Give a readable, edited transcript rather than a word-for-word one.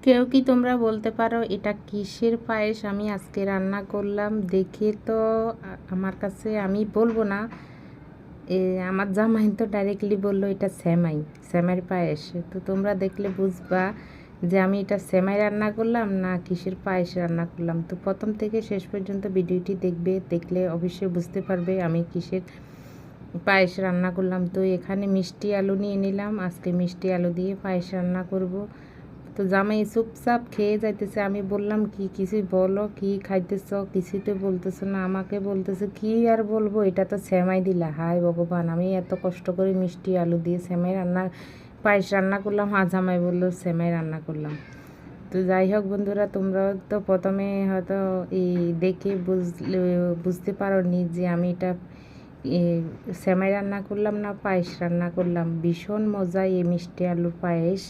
কেউ কি তোমরা বলতে পারো এটা কিসের পায়েস আমি আজকে রান্না করলাম? দেখে তো আমার কাছে, আমি বলবো না, আমার জামাই তো ডাইরেক্টলি বললো এটা সেমাই, সেমাইয়ের পায়েস। তো তোমরা দেখলে বুঝবা যে আমি এটা সেমাই রান্না করলাম না কিসের পায়েস রান্না করলাম। তো প্রথম থেকে শেষ পর্যন্ত ভিডিওটি দেখবে, দেখলে অবশ্যই বুঝতে পারবে আমি কিসের পায়েস রান্না করলাম। তো এখানে মিষ্টি আলু নিয়ে নিলাম, আজকে মিষ্টি আলু দিয়ে পায়েস রান্না করব। তো জামাই চুপচাপ খেয়ে যাইতেছে, আমি বললাম কি কিছু বলো, কি খাইতেছ? কিছুই তো বলতেছো না, আমাকে বলতেছে কি আর বলবো, এটা তো সেমাই দিলা। হায় ভগবান, আমি এত কষ্ট করে মিষ্টি আলু দিয়ে সেমাই রান্না, পায়েস রান্না করলাম, জামাই বললো সেমাই রান্না করলাম। তো যাই হোক বন্ধুরা, তোমরাও তো প্রথমে হয়তো এই দেখে বুঝতে পারো নি যে আমি এটা সেমাই রান্না করলাম না পায়েস রান্না করলাম। ভীষণ মজা এই মিষ্টি আলুর পায়েস।